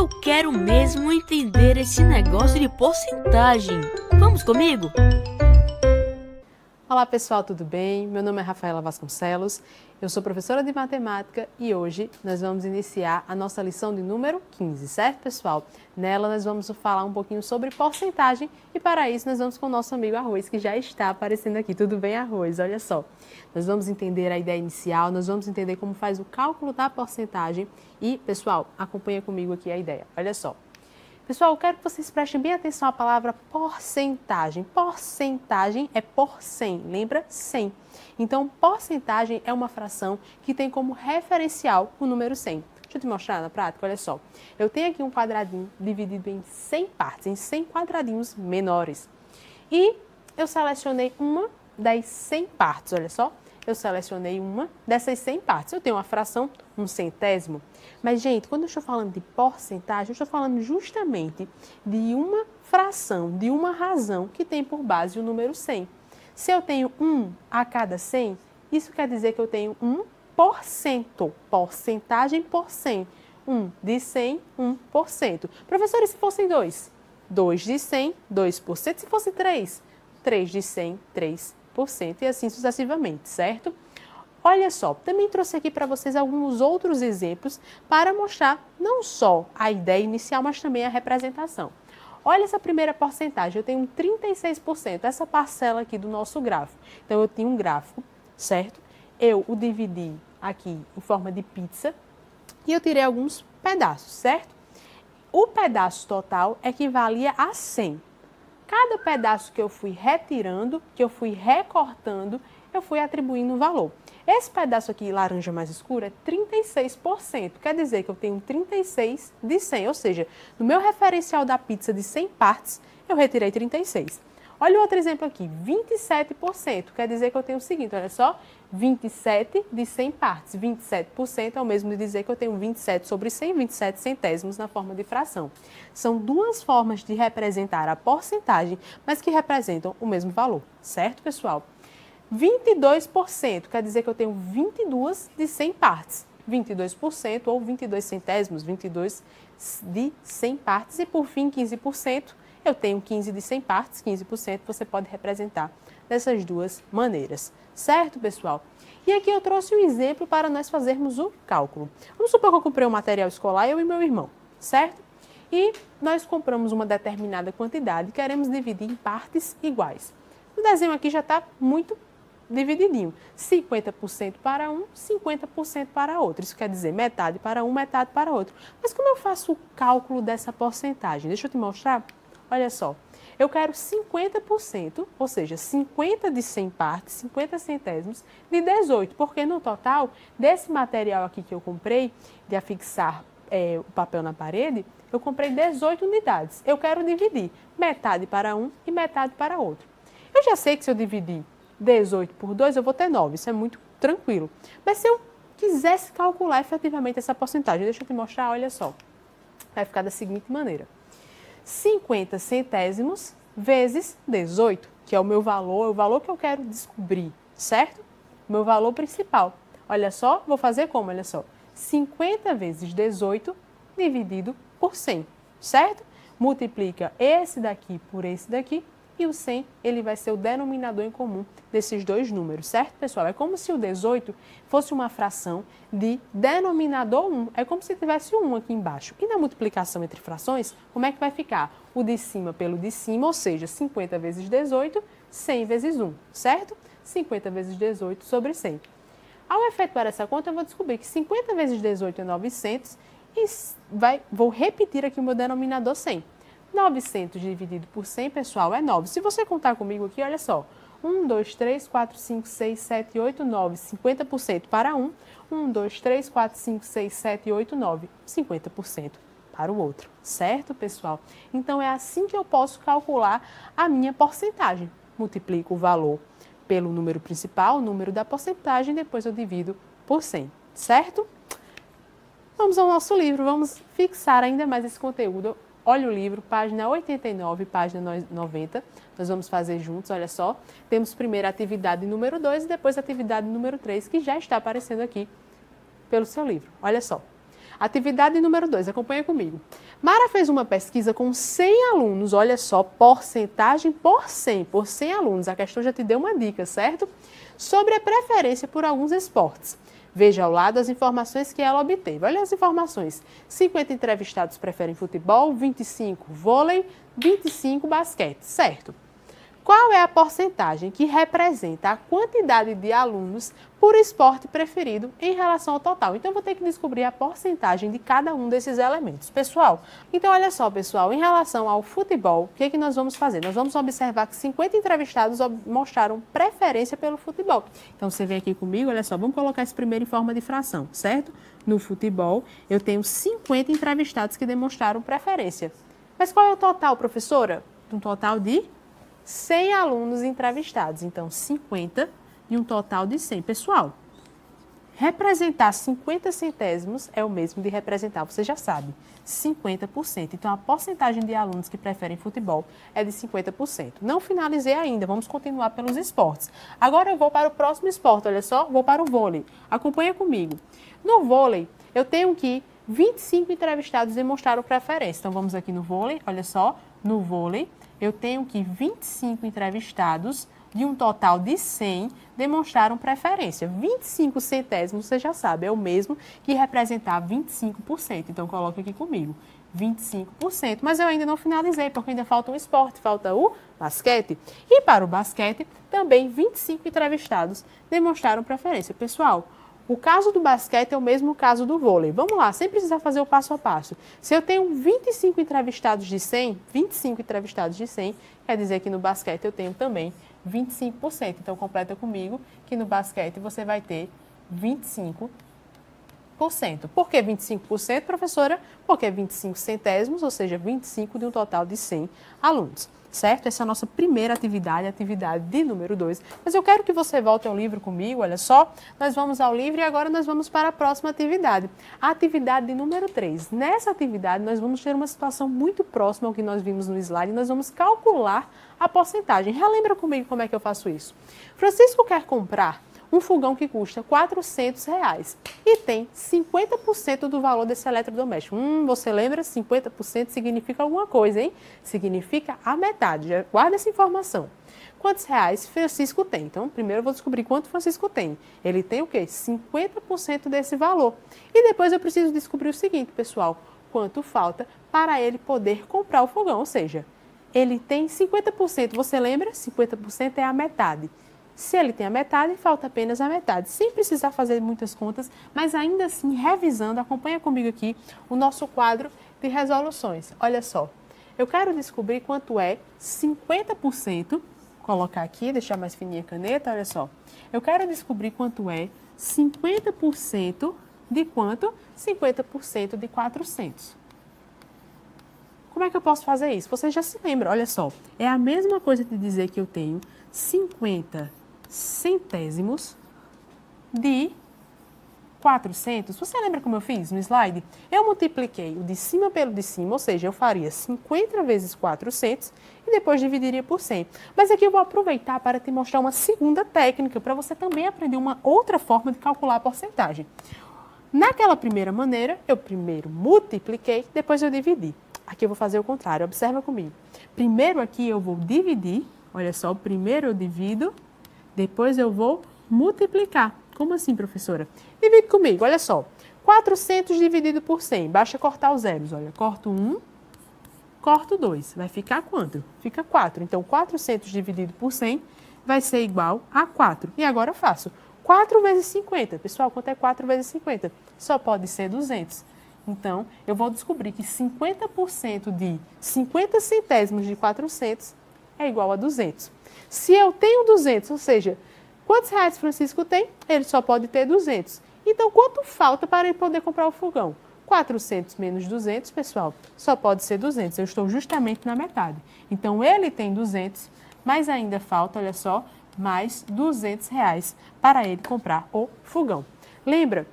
Eu quero mesmo entender esse negócio de porcentagem. Vamos comigo? Olá pessoal, tudo bem? Meu nome é Rafaela Vasconcelos, eu sou professora de matemática e hoje nós vamos iniciar a nossa lição de número 15, certo pessoal? Nela nós vamos falar um pouquinho sobre porcentagem e para isso nós vamos com o nosso amigo Arroz, que já está aparecendo aqui. Tudo bem, Arroz? Olha só, nós vamos entender a ideia inicial, nós vamos entender como faz o cálculo da porcentagem e, pessoal, acompanha comigo aqui a ideia. Olha só. Pessoal, eu quero que vocês prestem bem atenção à palavra porcentagem. Porcentagem é por 100, lembra? 100. Então, porcentagem é uma fração que tem como referencial o número 100. Deixa eu te mostrar na prática, olha só. Eu tenho aqui um quadradinho dividido em 100 partes, em 100 quadradinhos menores. E eu selecionei uma das 100 partes, olha só. Eu selecionei uma dessas 100 partes. Eu tenho uma fração, um centésimo. Mas, gente, quando eu estou falando de porcentagem, eu estou falando justamente de uma fração, de uma razão que tem por base o número 100. Se eu tenho 1 a cada 100, isso quer dizer que eu tenho 1%. Porcentagem por 100. 1 de 100, 1%. Professor, e se fossem 2? 2 de 100, 2%. Se fosse 3? 3 de 100, 3%. E assim sucessivamente, certo? Olha só, também trouxe aqui para vocês alguns outros exemplos para mostrar não só a ideia inicial, mas também a representação. Olha essa primeira porcentagem, eu tenho 36%, essa parcela aqui do nosso gráfico. Então, eu tinha um gráfico, certo? Eu o dividi aqui em forma de pizza e eu tirei alguns pedaços, certo? O pedaço total equivalia a 100. Cada pedaço que eu fui retirando, que eu fui recortando, eu fui atribuindo um valor. Esse pedaço aqui, laranja mais escuro, é 36%. Quer dizer que eu tenho 36 de 100. Ou seja, no meu referencial da pizza de 100 partes, eu retirei 36. Olha o outro exemplo aqui, 27%. Quer dizer que eu tenho o seguinte, olha só, 27 de 100 partes. 27% é o mesmo de dizer que eu tenho 27 sobre 100, 27 centésimos na forma de fração. São duas formas de representar a porcentagem, mas que representam o mesmo valor, certo, pessoal? 22%, quer dizer que eu tenho 22 de 100 partes. 22% ou 22 centésimos, 22 de 100 partes. E por fim, 15%, eu tenho 15 de 100 partes, 15% você pode representar dessas duas maneiras. Certo, pessoal? E aqui eu trouxe um exemplo para nós fazermos o cálculo. Vamos supor que eu comprei um material escolar, eu e meu irmão, certo? E nós compramos uma determinada quantidade e queremos dividir em partes iguais. O desenho aqui já está muito divididinho. 50% para um, 50% para outro. Isso quer dizer metade para um, metade para outro. Mas como eu faço o cálculo dessa porcentagem? Deixa eu te mostrar. Olha só. Eu quero 50%, ou seja, 50 de 100 partes, 50 centésimos, de 18. Porque no total, desse material aqui que eu comprei, de afixar o papel na parede, eu comprei 18 unidades. Eu quero dividir metade para um e metade para outro. Eu já sei que se eu dividir 18 por 2, eu vou ter 9. Isso é muito tranquilo. Mas se eu quisesse calcular efetivamente essa porcentagem, deixa eu te mostrar, olha só. Vai ficar da seguinte maneira. 50 centésimos vezes 18, que é o meu valor, é o valor que eu quero descobrir, certo? O meu valor principal. Olha só, vou fazer como? Olha só. 50 vezes 18 dividido por 100, certo? Multiplica esse daqui por esse daqui. E o 100, ele vai ser o denominador em comum desses dois números, certo, pessoal? É como se o 18 fosse uma fração de denominador 1. É como se tivesse um 1 aqui embaixo. E na multiplicação entre frações, como é que vai ficar? O de cima pelo de cima, ou seja, 50 vezes 18, 100 vezes 1, certo? 50 vezes 18 sobre 100. Ao efetuar essa conta, eu vou descobrir que 50 vezes 18 é 900 e vou repetir aqui o meu denominador 100. 900 dividido por 100, pessoal, é 9. Se você contar comigo aqui, olha só. 1, 2, 3, 4, 5, 6, 7, 8, 9. 50% para um. 1, 2, 3, 4, 5, 6, 7, 8, 9. 50% para o outro. Certo, pessoal? Então, é assim que eu posso calcular a minha porcentagem. Multiplico o valor pelo número principal, o número da porcentagem, depois eu divido por 100. Certo? Vamos ao nosso livro, vamos fixar ainda mais esse conteúdo. Olha o livro, página 89, página 90. Nós vamos fazer juntos, olha só. Temos primeiro a atividade número 2 e depois a atividade número 3, que já está aparecendo aqui pelo seu livro. Olha só. Atividade número 2, acompanha comigo. Mara fez uma pesquisa com 100 alunos, olha só, porcentagem por 100, por 100 alunos. A questão já te deu uma dica, certo? Sobre a preferência por alguns esportes. Veja ao lado as informações que ela obteve. Olha as informações. 50 entrevistados preferem futebol, 25 vôlei, 25 basquete, certo? Qual é a porcentagem que representa a quantidade de alunos por esporte preferido em relação ao total? Então, eu vou ter que descobrir a porcentagem de cada um desses elementos. Pessoal, então olha só, pessoal, em relação ao futebol, o que nós vamos fazer? Nós vamos observar que 50 entrevistados mostraram preferência pelo futebol. Então, você vem aqui comigo, olha só, vamos colocar esse primeiro em forma de fração, certo? No futebol, eu tenho 50 entrevistados que demonstraram preferência. Mas qual é o total, professora? Um total de 100 alunos entrevistados, então 50 e um total de 100. Pessoal, representar 50 centésimos é o mesmo de representar, você já sabe, 50%. Então, a porcentagem de alunos que preferem futebol é de 50%. Não finalizei ainda, vamos continuar pelos esportes. Agora eu vou para o próximo esporte, olha só, vou para o vôlei. Acompanha comigo. No vôlei, eu tenho que 25 entrevistados demonstraram preferência. Então, vamos aqui no vôlei, olha só, no vôlei, eu tenho que 25 entrevistados, de um total de 100, demonstraram preferência. 25 centésimos, você já sabe, é o mesmo que representar 25%. Então, coloca aqui comigo, 25%. Mas eu ainda não finalizei, porque ainda falta um esporte, falta o basquete. E para o basquete, também 25 entrevistados demonstraram preferência. Pessoal, o caso do basquete é o mesmo caso do vôlei. Vamos lá, sem precisar fazer o passo a passo. Se eu tenho 25 entrevistados de 100, 25 entrevistados de 100, quer dizer que no basquete eu tenho também 25%. Então, completa comigo que no basquete você vai ter 25%. Por que 25%, professora? Porque é 25 centésimos, ou seja, 25 de um total de 100 alunos. Certo? Essa é a nossa primeira atividade, a atividade de número 2. Mas eu quero que você volte ao livro comigo, olha só. Nós vamos ao livro e agora nós vamos para a próxima atividade. A atividade de número 3. Nessa atividade, nós vamos ter uma situação muito próxima ao que nós vimos no slide. Nós vamos calcular a porcentagem. Relembra comigo como é que eu faço isso. Francisco quer comprar um fogão que custa R$400 e tem 50% do valor desse eletrodoméstico. Você lembra? 50% significa alguma coisa, hein? Significa a metade. Já guarda essa informação. Quantos reais Francisco tem? Então, primeiro eu vou descobrir quanto Francisco tem. Ele tem o quê? 50% desse valor. E depois eu preciso descobrir o seguinte, pessoal. Quanto falta para ele poder comprar o fogão? Ou seja, ele tem 50%. Você lembra? 50% é a metade. Se ele tem a metade, falta apenas a metade, sem precisar fazer muitas contas, mas ainda assim, revisando, acompanha comigo aqui o nosso quadro de resoluções. Olha só, eu quero descobrir quanto é 50%, colocar aqui, deixar mais fininha a caneta, olha só. Eu quero descobrir quanto é 50% de quanto? 50% de 400. Como é que eu posso fazer isso? Você já se lembra, olha só, é a mesma coisa de dizer que eu tenho 50 centésimos de 400. Você lembra como eu fiz no slide? Eu multipliquei o de cima pelo de cima, ou seja, eu faria 50 vezes 400 e depois dividiria por 100. Mas aqui eu vou aproveitar para te mostrar uma segunda técnica, para você também aprender uma outra forma de calcular a porcentagem. Naquela primeira maneira, eu primeiro multipliquei, depois eu dividi. Aqui eu vou fazer o contrário, observa comigo. Primeiro aqui eu vou dividir, olha só, primeiro eu divido, depois eu vou multiplicar. Como assim, professora? Divide comigo, olha só. 400 dividido por 100, basta cortar os zeros, olha. Corto 1, corto 2. Vai ficar quanto? Fica 4. Então, 400 dividido por 100 vai ser igual a 4. E agora eu faço 4 vezes 50. Pessoal, quanto é 4 vezes 50? Só pode ser 200. Então, eu vou descobrir que 50% de 50 centésimos de 400 é igual a 200. Se eu tenho 200, ou seja, quantos reais Francisco tem? Ele só pode ter 200. Então, quanto falta para ele poder comprar o fogão? 400 menos 200, pessoal, só pode ser 200. Eu estou justamente na metade. Então, ele tem 200, mas ainda falta, olha só, mais 200 reais para ele comprar o fogão. Lembra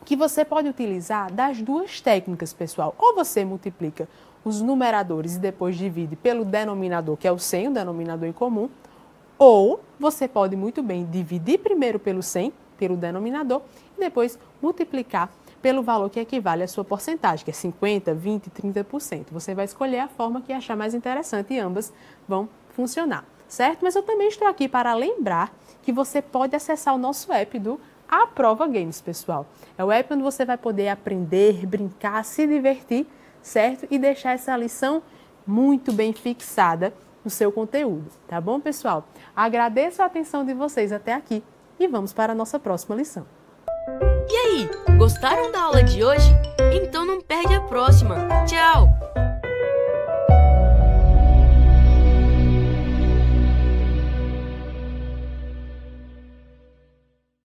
que você pode utilizar das duas técnicas, pessoal. Ou você multiplica os numeradores e depois divide pelo denominador, que é o 100, o denominador em comum. Ou você pode muito bem dividir primeiro pelo 100, pelo denominador, e depois multiplicar pelo valor que equivale à sua porcentagem, que é 50%, 20%, 30%. Você vai escolher a forma que achar mais interessante e ambas vão funcionar, certo? Mas eu também estou aqui para lembrar que você pode acessar o nosso app do Aprova Games, pessoal. É o app onde você vai poder aprender, brincar, se divertir, certo? E deixar essa lição muito bem fixada no seu conteúdo, tá bom, pessoal? Agradeço a atenção de vocês até aqui e vamos para a nossa próxima lição. E aí, gostaram da aula de hoje? Então não perde a próxima!